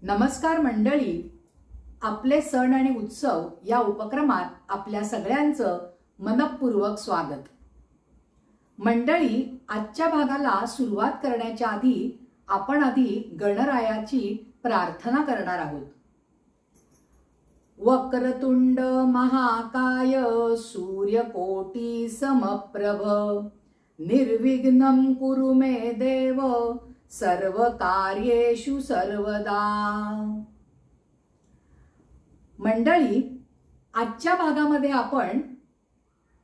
नमस्कार मंडळी, आपले सण आणि उत्सव या उपक्रमात आपल्या सगळ्यांचं मनपूर्वक स्वागत। मंडळी, आजच्या भागाला सुरुवात करण्याच्या आधी आपण गणरायाची प्रार्थना करणार आहोत। वक्रतुंड महाकाय सूर्यकोटी समप्रभ निर्विघ्नं कुरु मे देव सर्व कार्येषु सर्वदा। मंडळी, आजच्या भागामध्ये आपण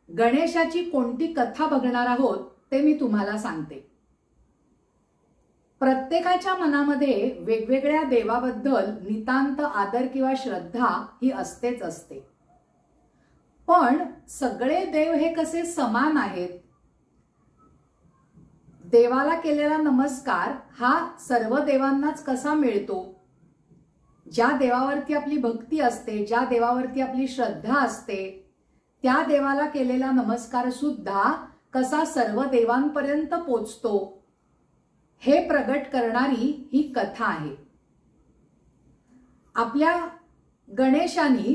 गणेशाची कोणती कथा बघणार आहोत ते मी तुम्हाला सांगते। प्रत्येकाच्या मनामध्ये वेगवेगळ्या देवाबद्दल नितांत आदर किंवा श्रद्धा ही असतेच असते, पण सगळे देव हे कसे समान आहेत? देवाला केलेला नमस्कार हा सर्व देवांनाच कसा मिळतो? ज्या देवावरती आपली भक्ती असते, ज्या देवावरती आपली श्रद्धा असते, त्या देवाला केलेला नमस्कार सुद्धा कसा सर्व देवांपर्यंत पोचतो हे प्रगट करणारी ही कथा आहे। आपल्या गणेशानी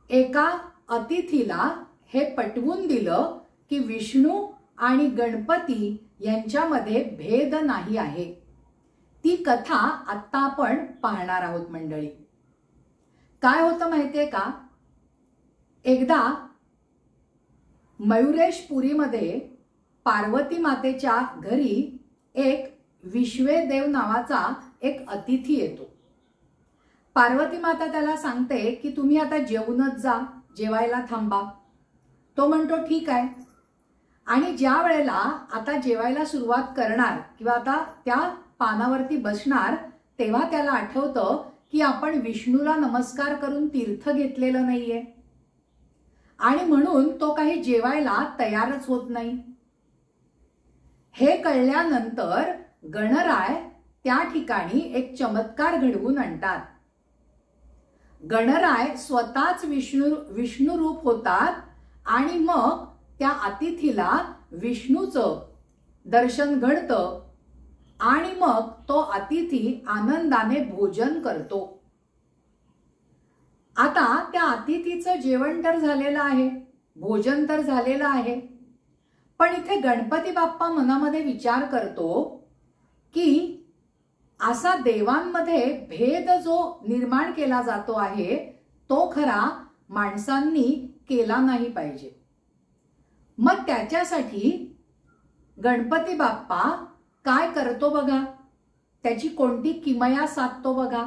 एका अतिथीला हे पटवून दिलं की विष्णू आणि गणपती यांच्यामध्ये भेद नाही आहे। ती कथा आता आपण पाहणार आहोत। मंडळी, काय होतं माहितीये का? एकदा मयुरेशपुरीमध्ये पार्वती मातेच्या घरी एक विश्वेदेव नावाचा एक अतिथी येतो। पार्वती माता त्याला सांगते की तुम्ही आता जेवूनच जा, जेवायला थांबा। तो म्हणतो ठीक आहे। आणि ज्या वेळेला आता जेवायला सुरुवात करणार किंवा आता त्या पानावरती बसणार, तेव्हा त्याला आठवतं की आपण विष्णूला नमस्कार करून तीर्थ घेतलेलं नाहीये, आणि म्हणून तो काही जेवायला तयारच होत नाही। हे कळल्यानंतर गणराय त्या ठिकाणी एक चमत्कार घडवून आणतात। गणराय स्वतःच विष्णू रूप होतात आणि मग त्या अतिथीला विष्णूचं दर्शन घडतं आणि मग तो अतिथी आनंदाने भोजन करतो। आता त्या अतिथीचं जेवण तर झालेलं आहे, भोजन तर झालेलं आहे, पण इथे गणपती बाप्पा मनामध्ये विचार करतो की असा देवांमध्ये भेद जो निर्माण केला जातो आहे तो खरा माणसांनी केला नाही पाहिजे। मग त्याच्यासाठी गणपती बाप्पा काय करतो बघा, त्याची कोणती किमया साधतो बघा।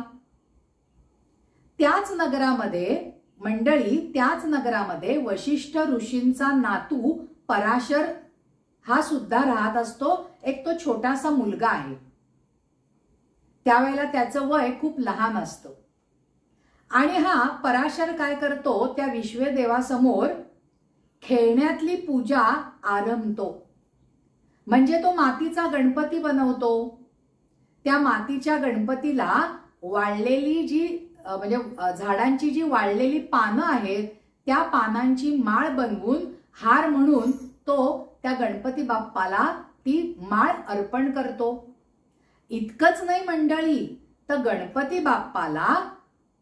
त्याच नगरामध्ये मंडळी, त्याच नगरामध्ये वशिष्ठ ऋषींचा नातू पराशर हा सुद्धा राहत असतो। एक तो छोटासा मुलगा आहे। त्यावेळेला त्याचं वय खूप लहान असतं आणि हा पराशर काय करतो, त्या विश्वेदेवासमोर खेळण्यातली पूजा आरंभतो। म्हणजे तो मातीचा गणपती बनवतो। त्या मातीच्या गणपतीला वाळलेली जी म्हणजे झाडांची जी वाळलेली पानं आहेत त्या पानांची माळ बनवून हार म्हणून तो त्या गणपती बाप्पाला ती माळ अर्पण करतो। इतकंच नाही मंडळी, तर गणपती बाप्पाला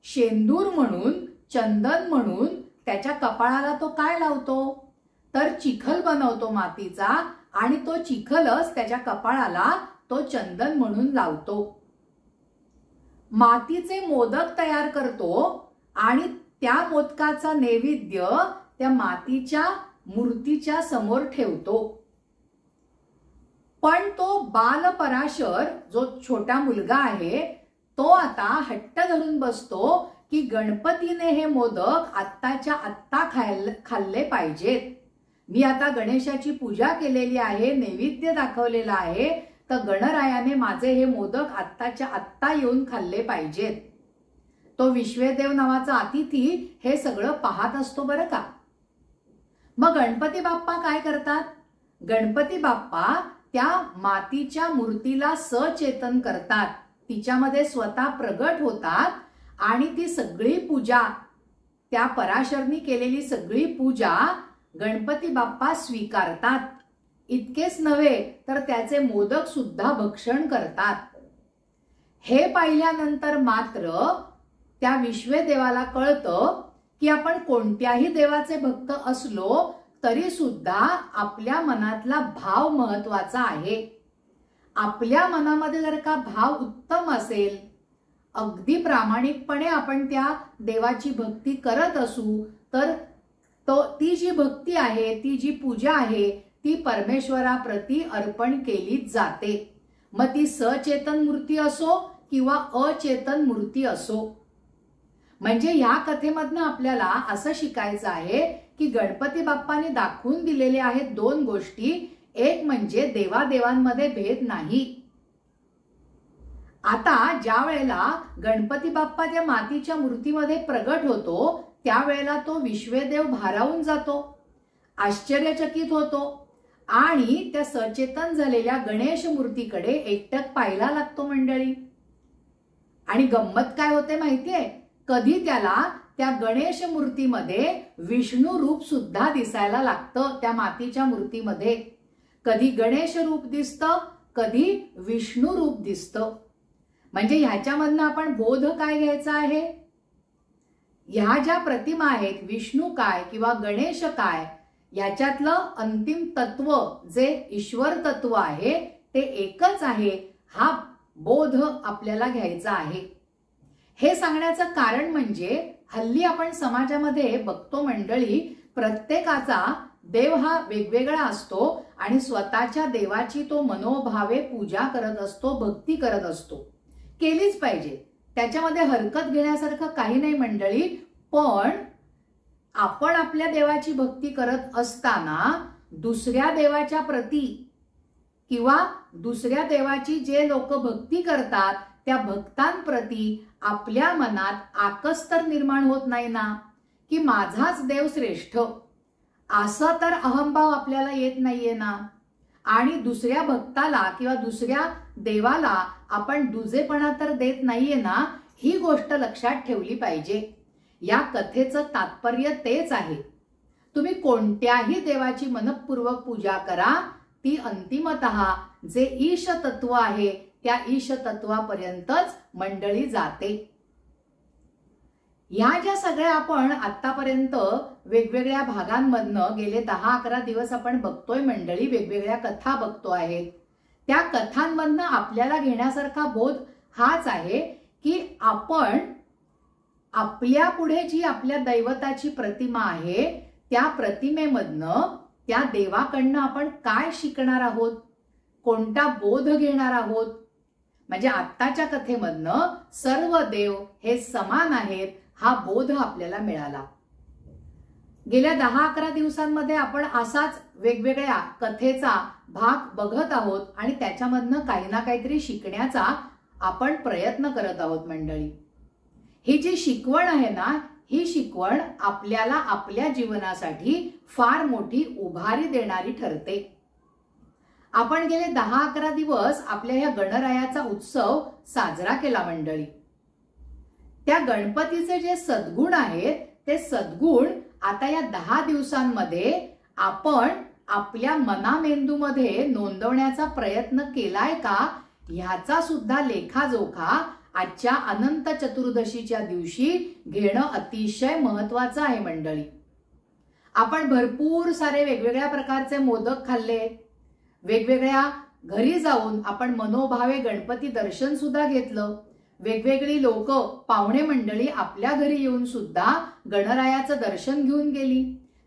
शेंदूर म्हणून, चंदन म्हणून त्याच्या कपाळाला तो काय लावतो, तर चिखल बनवतो मातीचा, आणि तो चिखलच त्याच्या कपाळाला तो चंदन म्हणून लावतो। मातीचे मोदक तयार करतो आणि त्या मोदकाचा नैवेद्य त्या मातीच्या मूर्तीच्या समोर ठेवतो। पण तो बाल पराशर, जो छोटा मुलगा आहे, तो आता हट्ट धरून बसतो की गणपतीने हे मोदक आत्ताच्या आत्ता खाल्ले पाहिजेत। मी आता गणेशाची पूजा केलेली आहे, नैवेद्य दाखवलेला आहे, तर गणरायाने माझे हे मोदक आत्ताच्या आत्ता येऊन खाल्ले पाहिजेत। तो विश्वेदेव नावाचा अतिथी हे सगळं पाहत असतो बरं का। मग गणपती बाप्पा काय करतात? गणपती बाप्पा त्या मातीच्या मूर्तीला सचेतन करतात, तिच्यामध्ये स्वतः प्रगट होतात आणि ती सगळी पूजा, त्या पराशरनी केलेली सगळी पूजा गणपती बाप्पा स्वीकारतात। इतकेच नव्हे तर त्याचे मोदक सुद्धा भक्षण करतात। हे पाहिल्यानंतर मात्र त्या विश्वेदेवाला कळतं की आपण कोणत्याही देवाचे भक्त असलो तरी सुद्धा आपल्या मनातला भाव महत्वाचा आहे. आपल्या मनामध्ये जर का भाव उत्तम असेल, अगदी प्रामाणिकपणे आपण त्या देवाची भक्ती करत असू, तर ती जी भक्ती आहे, ती जी पूजा आहे, ती परमेश्वराप्रती अर्पण केली जाते. मग ती सचेतन मूर्ती असो किंवा अचेतन मूर्ती असो. म्हणजे या कथेमधनं आपल्याला असं शिकायचं आहे की गणपती बाप्पाने दाखवून दिलेले आहेत दोन गोष्टी. एक म्हणजे देवादेवांमध्ये भेद नाही. आता ज्या वेळेला गणपती बाप्पा त्या मातीच्या मूर्तीमध्ये प्रगट होतो, त्यावेळेला तो विश्वेदेव भारावून जातो, आश्चर्यचकित होतो आणि त्या सचेतन झालेल्या गणेश मूर्तीकडे एकटक पाहायला लागतो मंडळी. आणि गंमत काय होते माहितीये, कधी त्याला त्या गणेश मूर्तीमध्ये विष्णू रूप सुद्धा दिसायला लागतं. त्या मातीच्या मूर्तीमध्ये कधी गणेश रूप दिसतं, कधी विष्णू रूप दिसतं. म्हणजे ह्याच्यामधनं आपण बोध काय घ्यायचा आहे, ह्या ज्या प्रतिमा आहेत, विष्णू काय किंवा गणेश काय, याच्यातलं अंतिम तत्व जे ईश्वर तत्व आहे ते एकच आहे, हा बोध आपल्याला घ्यायचा आहे. हे सांगण्याचं कारण म्हणजे हल्ली आपण समाजामध्ये बघतो मंडळी, प्रत्येकाचा देव हा वेगवेगळा असतो आणि स्वतःच्या देवाची तो मनोभावे पूजा करत असतो, भक्ती करत असतो. केलीच पाहिजे, त्याच्यामध्ये हरकत घेण्यासारखं काही नाही मंडळी. पण आपण आपल्या देवाची भक्ती करत असताना दुसऱ्या देवाच्या प्रती किंवा दुसऱ्या देवाची जे लोक भक्ती करतात त्या भक्तांप्रती आपल्या मनात आकस तर निर्माण होत नाही ना, की माझाच देव श्रेष्ठ, असं तर अहंभाव आपल्याला येत नाहीये ना. आणि दुसऱ्या भक्ताला किंवा दुसऱ्या देवाला आपण दुजेपणा तर देत नाहीये ना, ही गोष्ट लक्षात ठेवली पाहिजे. या कथेचं तात्पर्य तेच आहे. तुम्ही कोणत्याही देवाची मनपूर्वक पूजा करा, ती अंतिमतः जे ईश तत्व आहे त्या ईश तत्वापर्यंतच मंडळी जाते. या ज्या सगळ्या आपण आतापर्यंत वेगवेगळ्या भागांमधनं गेले 10-11 दिवस आपण बघतोय मंडळी, वेगवेगळ्या कथा बघतो आहेत. त्या कथांमधनं आपल्याला घेण्यासारखा बोध हाच आहे की आपण आपल्या पुढे जी आपल्या दैवताची प्रतिमा आहे त्या प्रतिमेमधनं, त्या देवाकडनं आपण काय शिकणार आहोत, कोणता बोध घेणार आहोत. म्हणजे आत्ताच्या कथेमधनं सर्व देव हे समान आहेत हा बोध आपल्याला मिळाला. गेल्या 10-11 दिवसांमध्ये आपण असाच वेगवेगळ्या कथेचा भाग बघत आहोत आणि त्याच्यामधनं काही ना काहीतरी शिकण्याचा आपण प्रयत्न करत आहोत मंडळी. ही जी शिकवण आहे ना, ही शिकवण आपल्याला आपल्या जीवनासाठी फार मोठी उभारी देणारी ठरते. आपण गेले 10-11 दिवस आपल्या ह्या गणरायाचा उत्सव साजरा केला मंडळी. त्या गणपतीचे जे सद्गुण आहेत ते सद्गुण आता या 10 दिवसांमध्ये आपण आपल्या मनामेंदूमध्ये नोंदवण्याचा प्रयत्न केलाय का, ह्याचा सुद्धा लेखाजोखा आजच्या अनंत चतुर्दशीच्या दिवशी घेणं अतिशय महत्वाचं आहे मंडळी. आपण भरपूर सारे वेगवेगळ्या प्रकारचे मोदक खाल्ले, वेगवेगळ्या घरी जाऊन आपण मनोभावे गणपती दर्शन सुद्धा घेतलं. वेगवेगळी लोक पाहुणे मंडळी आपल्या घरी येऊन सुद्धा गणरायाचं दर्शन घेऊन गेली,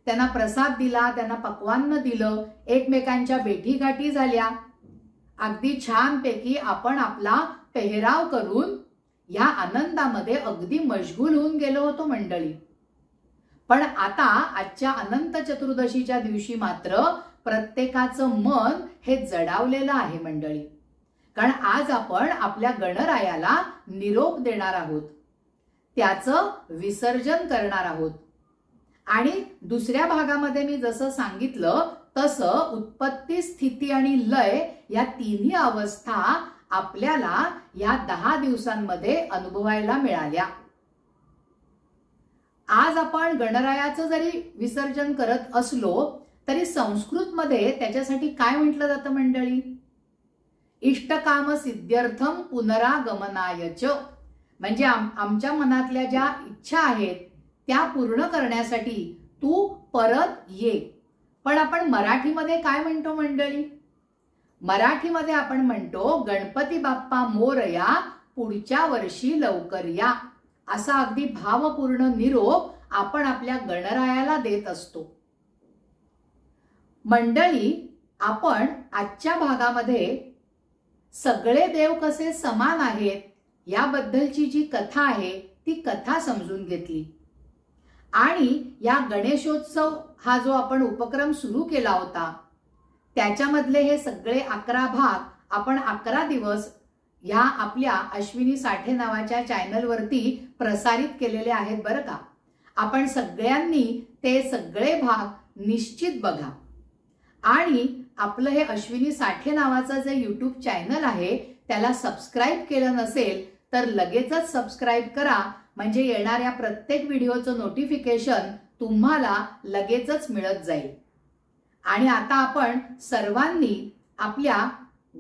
त्यांना प्रसाद दिला, त्यांना पक्वान्न दिलं, एकमेकांच्या भेटीगाठी झाल्या. अगदी छानपैकी आपण आपला पेहराव करून या आनंदामध्ये अगदी मशगूल होऊन गेलो होतो मंडळी. पण आता आजच्या अनंत चतुर्दशीच्या दिवशी मात्र प्रत्येकाचं मन हे जडावलेलं आहे मंडळी. कारण आज आपण आपल्या गणरायाला निरोप देणार आहोत, त्याचं विसर्जन करणार आहोत. आणि दुसऱ्या भागामध्ये मी जसं सांगितलं तसं उत्पत्ती, स्थिती आणि लय या तिन्ही अवस्था आपल्याला या 10 दिवसांमध्ये अनुभवायला मिळाल्या. आज आपण गणरायाचं जरी विसर्जन करत असलो तरी संस्कृतमध्ये त्याच्यासाठी काय म्हटलं जातं मंडळी, इष्टकाम सिद्ध्यर्थम पुनरागमनाय च, म्हणजे आमच्या मनातल्या ज्या इच्छा आहेत त्या पूर्ण करण्यासाठी तू परत ये. पण आपण मराठीमध्ये काय म्हणतो मंडळी? मराठीमध्ये आपण म्हणतो गणपती बाप्पा मोरया, पुढच्या वर्षी लवकर या. असा अगदी भावपूर्ण निरोप आपण आपल्या गणरायाला देत असतो. मंडळी, आपण आजच्या भागामध्ये सगळे देव कसे समान आहेत याबद्दलची जी कथा आहे ती कथा समजून घेतली. आणि या गणेशोत्सव हा जो आपण उपक्रम सुरू केला होता त्याच्यामधले हे सगळे 11 भाग आपण 11 दिवस ह्या आपल्या अश्विनी साठे नावाच्या चॅनलवरती प्रसारित केलेले आहेत बरं का. आपण सगळ्यांनी ते सगळे भाग निश्चित बघा. आणि आपलं हे अश्विनी साठे नावाचं जे यूट्यूब चॅनल आहे त्याला सबस्क्राईब केलं नसेल तर लगेचच सबस्क्राईब करा, म्हणजे येणाऱ्या प्रत्येक व्हिडिओचं नोटिफिकेशन तुम्हाला लगेचच मिळत जाईल. आणि आता आपण सर्वांनी आपल्या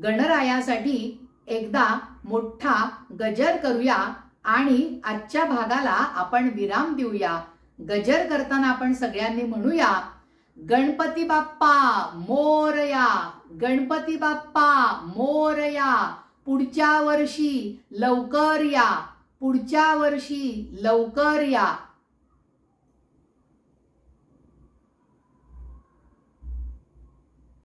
गणरायासाठी एकदा मोठा गजर करूया आणि आजच्या भागाला आपण विराम देऊया. गजर करताना आपण सगळ्यांनी म्हणूया, गणपती बाप्पा मोरया, गणपती बाप्पा मोरया, पुढच्या वर्षी लवकर या, पुढच्या वर्षी लवकर या.